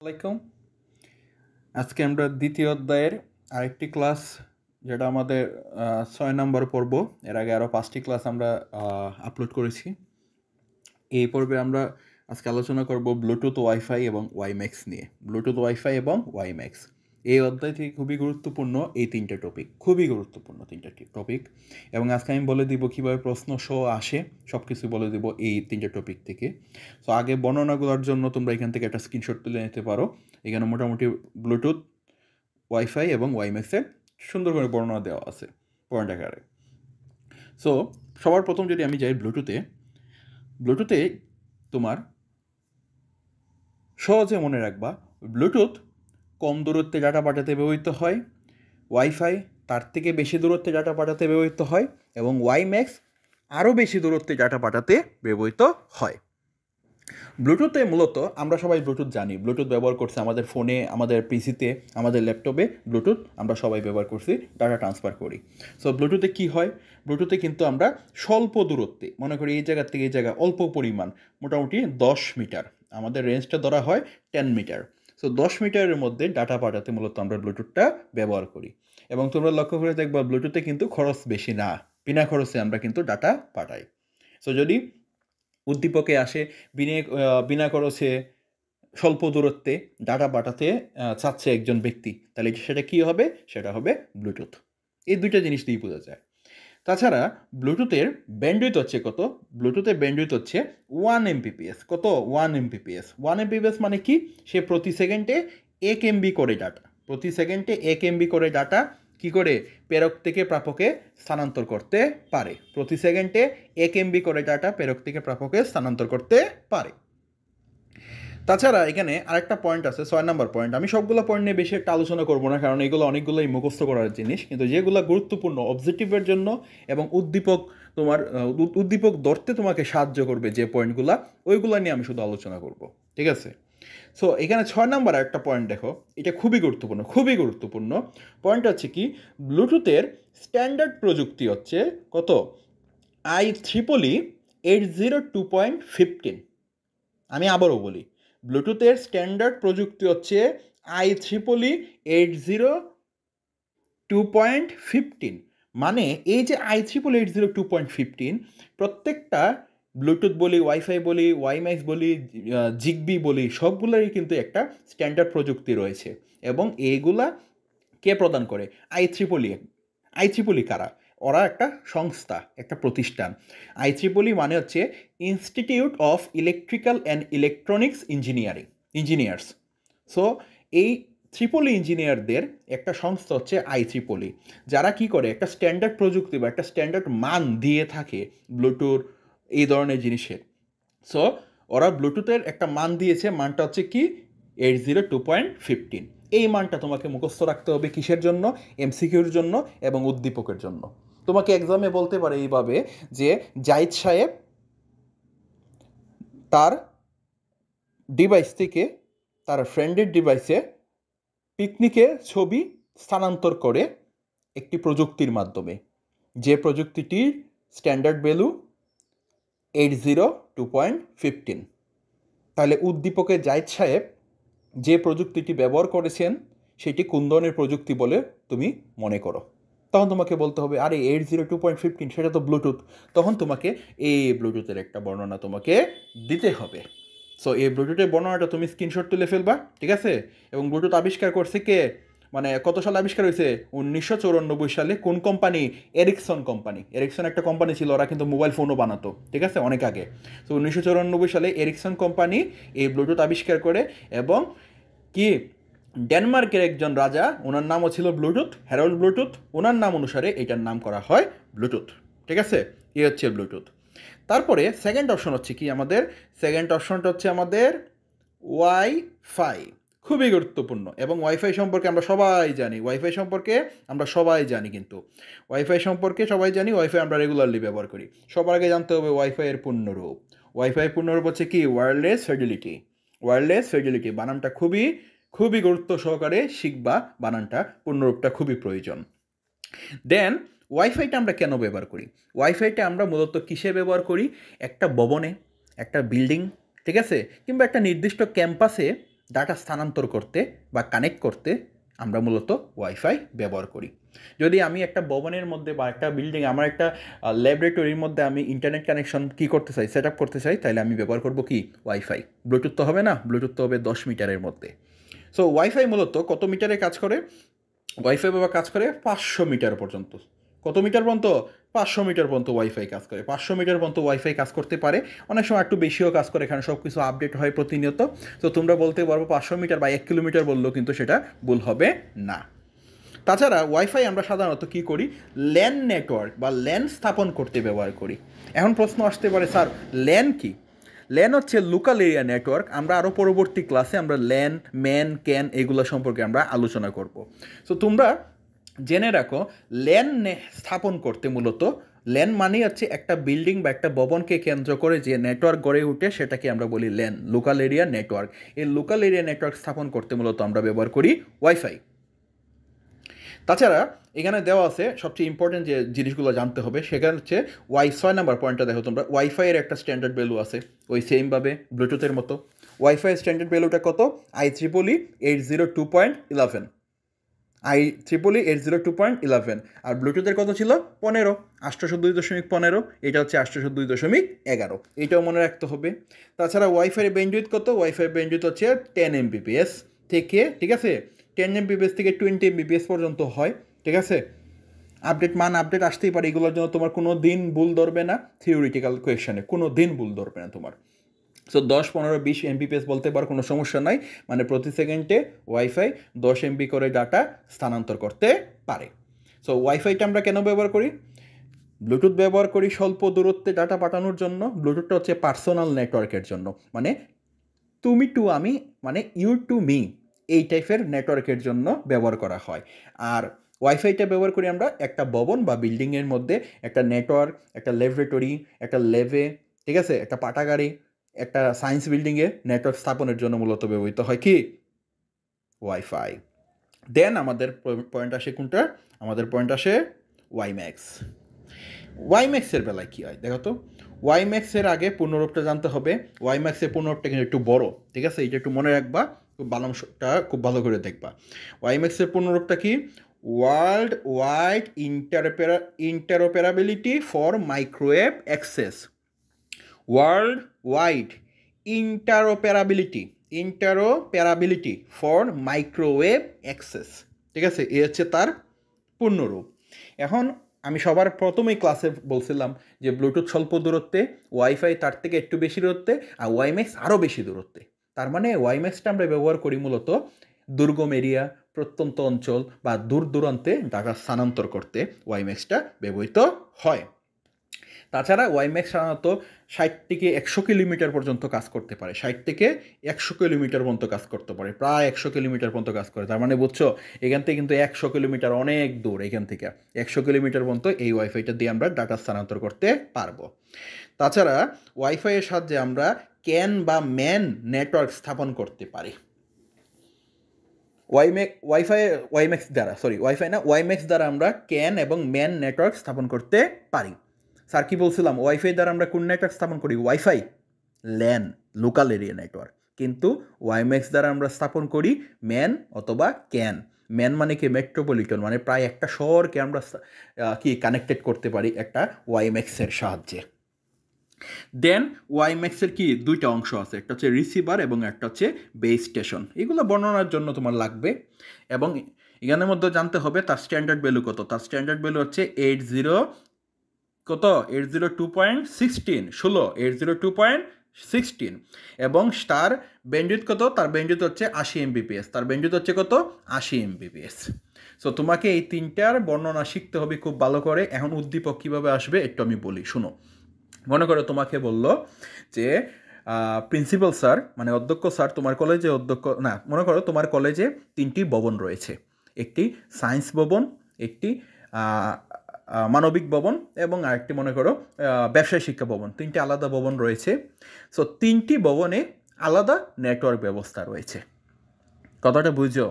আসসালামাইকুম। আজকে আমরা দ্বিতীয় অধ্যায়ের আরেকটি ক্লাস, যেটা আমাদের 6 নম্বর পর্ব। এর আগে আরও 5টি ক্লাস আমরা আপলোড করেছি। এই পর্বে আমরা আজকে আলোচনা করব ব্লুটুথ ওয়াইফাই এবং ওয়াইম্যাক্স নিয়ে। ব্লুটুথ ওয়াইফাই এবং ওয়াইম্যাক্স এই অধ্যায় থেকে খুবই গুরুত্বপূর্ণ এই তিনটে টপিক, খুবই গুরুত্বপূর্ণ তিনটে টপিক। এবং আজকে আমি বলে দিব কীভাবে প্রশ্ন সহ আসে, সব কিছু বলে দিব এই তিনটে টপিক থেকে। সো আগে বর্ণনাগুলোর জন্য তোমরা এখান থেকে একটা স্ক্রিনশট তুলে নিতে পারো। এখানে মোটামুটি ব্লুটুথ, ওয়াইফাই এবং ওয়াইম্যাক্সের সুন্দর করে বর্ণনা দেওয়া আছে পয়েন্ট আকারে। সো সবার প্রথম যদি আমি যাই ব্লুটুথে তোমার সহজে মনে রাখবা, ব্লুটুথ কম দূরত্বে ডাটা পাঠাতে ব্যবহৃত হয়, ওয়াইফাই তার থেকে বেশি দূরত্বে ডাটা পাঠাতে ব্যবহৃত হয়, এবং ওয়াইম্যাক্স আরও বেশি দূরত্বে ডাটা পাঠাতে ব্যবহৃত হয়। ব্লুটুথে মূলত আমরা সবাই ব্লুটুথ জানি, ব্লুটুথ ব্যবহার করছে আমাদের ফোনে, আমাদের পিসিতে, আমাদের ল্যাপটপে ব্লুটুথ আমরা সবাই ব্যবহার করছি, ডাটা ট্রান্সফার করি। সো ব্লুটুথে কী হয়, ব্লুটুথে কিন্তু আমরা স্বল্প দূরত্বে, মনে করি এই জায়গার থেকে এই জায়গা অল্প পরিমাণ, মোটামুটি 10 মিটার, আমাদের রেঞ্জটা ধরা হয় 10 মিটার। সো 10 মিটারের মধ্যে ডাটা পাঠাতে মূলত আমরা ব্লুটুথটা ব্যবহার করি। এবং তোমরা লক্ষ্য করে দেখবা ব্লুটুথে কিন্তু খরচ বেশি না, বিনা খরচে আমরা কিন্তু ডাটা পাঠাই। সো যদি উদ্দীপকে আসে বিনা খরচে স্বল্প দূরত্বে ডাটা পাঠাতে চাচ্ছে একজন ব্যক্তি, তাহলে সেটা কী হবে, সেটা হবে ব্লুটুথ। এই দুইটা জিনিস দিয়েই বোঝা যায়। তাছাড়া ব্লুটুথের ব্যান্ডউইথ হচ্ছে কত, ব্লুটুথের ব্যান্ডউইথ হচ্ছে 1 Mbps। কত? 1 Mbps। 1 Mbps মানে কি, সে প্রতি সেকেন্ডে 1 MB করে ডাটা, প্রতি সেকেন্ডে 1 MB করে ডাটা কি করে প্রেরক থেকে প্রাপকে স্থানান্তর করতে পারে, প্রতি সেকেন্ডে 1 MB করে ডাটা প্রেরক থেকে প্রাপকে স্থানান্তর করতে পারে। তাছাড়া এখানে আরেকটা পয়েন্ট আছে, 6 নম্বর পয়েন্ট। আমি সবগুলো পয়েন্ট নিয়ে বেশি একটা আলোচনা করবো না, কারণ এগুলো অনেকগুলোই মুখস্থ করার জিনিস, কিন্তু যেগুলো গুরুত্বপূর্ণ অবজেক্টিভের জন্য এবং উদ্দীপক ধরতে তোমাকে সাহায্য করবে যে পয়েন্টগুলো, ওইগুলো নিয়ে আমি শুধু আলোচনা করব। ঠিক আছে? সো এখানে 6 নম্বর একটা পয়েন্ট দেখো, এটা খুবই গুরুত্বপূর্ণ, খুবই গুরুত্বপূর্ণ পয়েন্ট হচ্ছে কি, ব্লুটুথের স্ট্যান্ডার্ড প্রযুক্তি হচ্ছে কত, IEEE 802.15। আমি আবারও বলি, ব্লুটুথের স্ট্যান্ডার্ড প্রযুক্তি হচ্ছে IEEE 802.15। মানে এই যে IEEE 802.15, প্রত্যেকটা ব্লুটুথ বলি, ওয়াইফাই বলি, ওয়াইম্যাক্স বলি, জিগবি বলি, সবগুলোরই কিন্তু একটা স্ট্যান্ডার্ড প্রযুক্তি রয়েছে। এবং এইগুলা কে প্রদান করে? IEEE। IEEE কারা? ওরা একটা সংস্থা, একটা প্রতিষ্ঠান। IEEE মানে হচ্ছে institute of electrical and electronics engineers. So এই ইঞ্জিনিয়ারদের একটা সংস্থা হচ্ছে IEEE, যারা কি করে একটা স্ট্যান্ডার্ড প্রযুক্তি বা একটা স্ট্যান্ডার্ড মান দিয়ে থাকে ব্লুটুথ এই ধরনের জিনিসের। সো ওরা ব্লুটুথের একটা মান দিয়েছে, মানটা হচ্ছে কি 802.15। এই মানটা তোমাকে মুখস্থ রাখতে হবে কিসের জন্য? MCQর জন্য এবং উদ্দীপকের জন্য। তোমাকে এক্সামে বলতে পারে এইভাবে যে জাহিদ সাহেব তার ডিভাইস থেকে তার ফ্রেন্ডের ডিভাইসে পিকনিকে ছবি স্থানান্তর করে একটি প্রযুক্তির মাধ্যমে, যে প্রযুক্তিটির স্ট্যান্ডার্ড ভ্যালু 802.15। তাহলে উদ্দীপকে জাহিদ সাহেব যে প্রযুক্তিটি ব্যবহার করেছেন সেটি কোন ধরনের প্রযুক্তি বলে তুমি মনে করো? তখন তোমাকে বলতে হবে আরে 802.15 সেটা তো ব্লুটুথ। তখন তোমাকে এই ব্লুটুথের একটা বর্ণনা তোমাকে দিতে হবে। সো এই ব্লুটুথের বর্ণনাটা তুমি স্ক্রিনশট তুলে ফেলবা, ঠিক আছে? এবং ব্লুটুথ আবিষ্কার করছে কে, মানে কত সালে আবিষ্কার হয়েছে? 1994 সালে। কোন কোম্পানি? এরিকসন একটা কোম্পানি ছিল, ওরা কিন্তু মোবাইল ফোনও বানাতো, ঠিক আছে, অনেক আগে। তো 1994 সালে এরিকসন কোম্পানি এই ব্লুটুথ আবিষ্কার করে। এবং কি, ডেনমার্কের একজন রাজা, ওনার নামও ছিল হ্যারল্ড ব্লুটুথ, ওনার নাম অনুসারে এটার নাম করা হয় ব্লুটুথ। ঠিক আছে? এ হচ্ছে ব্লুটুথ। তারপরে সেকেন্ড অপশন হচ্ছে কি, সেকেন্ড অপশনটা হচ্ছে আমাদের ওয়াইফাই। খুবই গুরুত্বপূর্ণ। এবং ওয়াইফাই সম্পর্কে আমরা সবাই জানি, কিন্তু ওয়াইফাই সম্পর্কে সবাই জানি, ওয়াইফাই আমরা রেগুলারলি ব্যবহার করি। সবার আগে জানতে হবে ওয়াইফাইয়ের পূর্ণরূপ। ওয়াইফাইয়ের পূর্ণরূপ হচ্ছে কি, ওয়্যারলেস ফিডেলিটি। বানানটা খুবই খুবই গুরুত্ব সহকারে শিখবা, বানানটা, পূর্ণরূপটা খুবই প্রয়োজন। দেন ওয়াইফাইটা আমরা কেন ব্যবহার করি? ওয়াইফাইটা আমরা মূলত কিসে ব্যবহার করি? একটা ভবনে, একটা বিল্ডিং, ঠিক আছে, কিংবা একটা নির্দিষ্ট ক্যাম্পাসে ডাটা স্থানান্তর করতে বা কানেক্ট করতে আমরা মূলত ওয়াইফাই ব্যবহার করি। যদি আমি একটা ভবনের মধ্যে বা একটা বিল্ডিং, আমার একটা ল্যাবরেটরির মধ্যে আমি ইন্টারনেট কানেকশন কী করতে চাই, সেট আপ করতে চাই, তাহলে আমি ব্যবহার করব কি? ওয়াইফাই। ব্লুটুথ তো হবে না, ব্লুটুথ তো হবে 10 মিটারের মধ্যে। সো ওয়াইফাই মূলত কত মিটারে কাজ করে? ওয়াইফাই বাবা কাজ করে 500 মিটার পর্যন্ত। কত মিটার পর্যন্ত? 500 মিটার পর্যন্ত ওয়াইফাই কাজ করে। 500 মিটার পর্যন্ত ওয়াইফাই কাজ করতে পারে, অনেক সময় একটু বেশিও কাজ করে, এখানে সব কিছু আপডেট হয় প্রতিনিয়ত। তো তোমরা বলতে পারবো 500 মিটার বা 1 কিলোমিটার বললেও কিন্তু সেটা ভুল হবে না। তাছাড়া ওয়াইফাই আমরা সাধারণত কী করি? ল্যান নেটওয়ার্ক বা ল্যান স্থাপন করতে ব্যবহার করি। এখন প্রশ্ন আসতে পারে, স্যার ল্যান কি? ল্যান হচ্ছে লোকাল এরিয়া নেটওয়ার্ক। আমরা আরও পরবর্তী ক্লাসে আমরা ল্যান, ম্যান, ক্যান এগুলো সম্পর্কে আমরা আলোচনা করব। সো তোমরা জেনে রাখো, ল্যান স্থাপন করতে মূলত, ল্যান মানে হচ্ছে একটা বিল্ডিং বা একটা ভবনকে কেন্দ্র করে যে নেটওয়ার্ক গড়ে উঠে সেটাকে আমরা বলি ল্যান, লোকাল এরিয়া নেটওয়ার্ক। এই লোকাল এরিয়া নেটওয়ার্ক স্থাপন করতে মূলত আমরা ব্যবহার করি ওয়াইফাই। তাছাড়া এখানে দেওয়া আছে সবচেয়ে ইম্পর্টেন্ট যে জিনিসগুলো জানতে হবে, সেখানে হচ্ছে 6 নাম্বার পয়েন্টটা দেখো তোমরা। ওয়াইফাইয়ের একটা স্ট্যান্ডার্ড ভ্যালু আছে, ওই সেমভাবে ব্লুটুথের মতো। ওয়াইফাই স্ট্যান্ডার্ড ভ্যালুটা কত? IEEE 802.11, IEEE 802.11। আর ব্লুটুথের কত ছিল? 15, 802.15। এটা হচ্ছে 802.11, এটাও মনে রাখতে হবে। তাছাড়া ওয়াইফাইয়ের ব্যান্ডউইথ কত? ওয়াইফাইয়ের ব্যান্ডউইথ হচ্ছে 10 Mbps থেকে, ঠিক আছে, 10 Mbps থেকে 20 Mbps পর্যন্ত হয়, ঠিক আছে। আপডেট আসতেই পারে, এগুলোর জন্য তোমার কোনো দিন ভুল ধরবে না, থিওরিটিক্যাল কোয়েশনে কোনো দিন ভুল ধরবে না তোমার। সো 10, 15, 20 Mbps বলতে পার, কোনো সমস্যা নাই। মানে প্রতি সেকেন্ডে ওয়াইফাই 10 MB করে ডাটা স্থানান্তর করতে পারে। সো ওয়াইফাইটা আমরা কেন ব্যবহার করি? ব্লুটুথ ব্যবহার করি স্বল্প দূরত্বে ডাটা পাঠানোর জন্য। ব্লুটুথটা হচ্ছে পার্সোনাল নেটওয়ার্কের জন্য, মানে তুমি টু আমি, মানে ইউ টু মি, এই টাইপের নেটওয়ার্কের জন্য ব্যবহার করা হয়। আর ওয়াইফাইটা ব্যবহার করি আমরা একটা ভবন বা বিল্ডিংয়ের মধ্যে, একটা নেটওয়ার্ক, একটা ল্যাবরেটরি, একটা ল্যাবে, ঠিক আছে, একটা পাঠাগারে, একটা সায়েন্স বিল্ডিংয়ে নেটওয়ার্ক স্থাপনের জন্য মূলত ব্যবহৃত হয় কি? ওয়াইফাই। দেন আমাদের পয়েন্ট আসে কোনটা? আমাদের পয়েন্ট আসে ওয়াইম্যাক্স। ওয়াইম্যাক্সের বেলায় কী হয় দেখো তো। ওয়াইম্যাক্সের আগে পূর্ণরূপটা জানতে হবে। ওয়াইম্যাক্সের পূর্ণরূপটা কিন্তু একটু বড়, ঠিক আছে, এটা একটু মনে রাখবা, খুব বানানটা খুব ভালো করে দেখবা। ওয়াইম্যাক্সের পূর্ণরূপটা কি? World wide interoperability for microwave access. World wide interoperability for microwave access, ঠিক আছে, এ হচ্ছে তার পূর্ণরূপ। এখন আমি সবার প্রথমেই ক্লাসে বলছিলাম যে ব্লুটুথ স্বল্প দূরত্বে, ওয়াইফাই তার থেকে একটু বেশি দূরত্বে, আর ওয়াইম্যাক্স আরও বেশি দূরত্বে। তার মানে ওয়াইম্যাক্সটা আমরা ব্যবহার করি মূলত দুর্গম এরিয়া, প্রত্যন্ত অঞ্চল বা দূর দূরান্তে ডাটা স্থানান্তর করতে ওয়াইম্যাক্সটা ব্যবহৃত হয়। তাছাড়া ওয়াইম্যাক্স সাধারণত 60 থেকে 100 কিলোমিটার পর্যন্ত কাজ করতে পারে। 60 থেকে 100 কিলোমিটার পর্যন্ত কাজ করতে পারে, প্রায় 100 কিলোমিটার পর্যন্ত কাজ করে। তার মানে বুঝছো, এখান থেকে কিন্তু 100 কিলোমিটার অনেক দূর। এখান থেকে 100 কিলোমিটার পর্যন্ত এই ওয়াইফাইটা দিয়ে আমরা ডাটা স্থানান্তর করতে পারবো। তাছাড়া ওয়াইফাইয়ের সাহায্যে আমরা ক্যান বা ম্যান নেটওয়ার্ক স্থাপন করতে পারি। ওয়াইম্যাক্স দ্বারা আমরা ক্যান এবং ম্যান নেটওয়ার্ক স্থাপন করতে পারি। স্যার কি বলছিলাম, ওয়াইফাই দ্বারা আমরা কোন নেটওয়ার্ক স্থাপন করি? Wifi, LAN, local area network. কিন্তু ওয়াইম্যাক্স দ্বারা আমরা স্থাপন করি ম্যান অথবা ক্যান। ম্যান মানে কি? মেট্রোপলিটন, মানে প্রায় একটা শহরকে আমরা কি কানেক্টেড করতে পারি একটা ওয়াইম্যাক্সের সাহায্যে। দেন ওয়াইম্যাক্সের কি দুইটা অংশ আছে, একটা হচ্ছে রিসিভার এবং একটা হচ্ছে বেস স্টেশন। এগুলো বর্ণনার জন্য তোমার লাগবে, এবং এখানের মধ্যে জানতে হবে তার স্ট্যান্ডার্ড ভ্যালু কত। তার স্ট্যান্ডার্ড ভ্যালু হচ্ছে 802.16 এবং স্টার ব্যান্ডউইথ কত? তার ব্যান্ডউইথ হচ্ছে 80 Mbps। তার ব্যান্ডউইথ হচ্ছে কত? 80 Mbps। সো তোমাকে এই তিনটার বর্ণনা শিখতে হবে খুব ভালো করে। এখন উদ্দীপক কীভাবে আসবে একটু আমি বলি, শুনো। মনে করো তোমাকে বলল যে প্রিন্সিপাল স্যার, মানে অধ্যক্ষ স্যার, তোমার কলেজে মনে করো তোমার কলেজে 3টি ভবন রয়েছে। একটি সায়েন্স ভবন, একটি মানবিক ভবন এবং আরেকটি মনে করো ব্যবসায় শিক্ষা ভবন। 3টি আলাদা ভবন রয়েছে। সো 3টি ভবনে আলাদা নেটওয়ার্ক ব্যবস্থা রয়েছে। কথাটা বুঝো,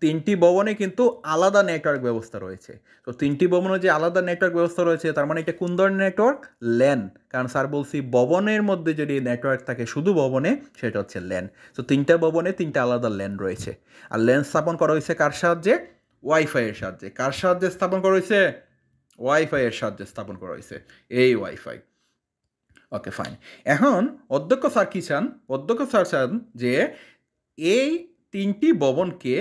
তিনটি ভবনে কিন্তু আলাদা নেটওয়ার্ক ব্যবস্থা রয়েছে। তো তিনটি ভবনে যে আলাদা নেটওয়ার্ক ব্যবস্থা রয়েছে তার মানে এটা কোন ধরনের নেটওয়ার্ক? ল্যান। কারণ স্যার বলছি ভবনের মধ্যে যদি নেটওয়ার্ক থাকে শুধু ভবনে সেটা হচ্ছে ল্যান। তো তিনটা ভবনে তিনটা আলাদা ল্যান রয়েছে। আর ল্যান স্থাপন করা হয়েছে কার সাহায্যে? ওয়াইফাইয়ের সাহায্যে। কার সাহায্যে স্থাপন করা হয়েছে? ওয়াইফাইয়ের সাহায্যে স্থাপন করা হয়েছে। এই ওয়াইফাই। Okay fine. এখন অধ্যক্ষ স্যার কী চান? অধ্যক্ষ স্যার চান যে এই তিনটি ভবনকে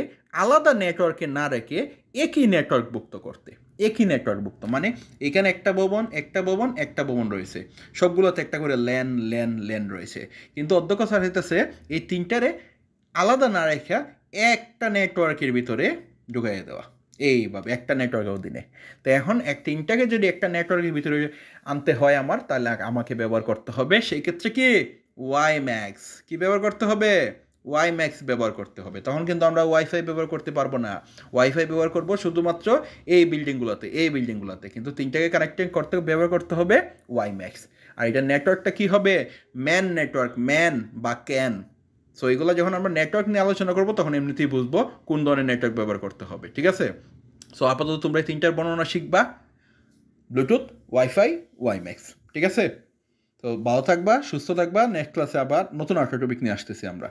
আলাদা নেটওয়ার্কে না রেখে একই নেটওয়ার্কভুক্ত করতে। একই নেটওয়ার্কভুক্ত মানে এখানে একটা ভবন একটা ভবন একটা ভবন রয়েছে, সবগুলোতে একটা করে ল্যান ল্যান ল্যান রয়েছে, কিন্তু অধ্যক্ষ স্যার হইতেছে এই তিনটারে আলাদা না রেখা একটা নেটওয়ার্কের ভিতরে ঢুকাইয়ে দেওয়া, এইভাবে একটা নেটওয়ার্কের অধীনে। তো এখন তিনটাকে যদি একটা নেটওয়ার্কের ভিতরে আনতে হয় আমার, তাহলে আমাকে ব্যবহার করতে হবে সেই ক্ষেত্রে কি ওয়াই ম্যাক্স। কী ব্যবহার করতে হবে? ওয়াই ম্যাক্স ব্যবহার করতে হবে। তখন কিন্তু আমরা ওয়াইফাই ব্যবহার করতে পারবো না। ওয়াইফাই ব্যবহার করব শুধুমাত্র এই বিল্ডিংগুলোতে, কিন্তু তিনটাকে কানেক্টিং করতে ব্যবহার করতে হবে ওয়াই ম্যাক্স। আর এটা নেটওয়ার্কটা কী হবে? ম্যান নেটওয়ার্ক, ম্যান বা ক্যান। সো এগুলো যখন আমরা নেটওয়ার্ক নিয়ে আলোচনা করবো তখন এমনিতেই বুঝবো কোন ধরনের নেটওয়ার্ক ব্যবহার করতে হবে, ঠিক আছে? সো আপাতত তোমরা এই তিনটার বর্ণনা শিখবা, ব্লুটুথ, ওয়াইফাই, ওয়াইম্যাক্স, ঠিক আছে? তো ভালো থাকবা, সুস্থ থাকবা। নেক্সট ক্লাসে আবার নতুন একটা টপিক নিয়ে আসতেছি আমরা।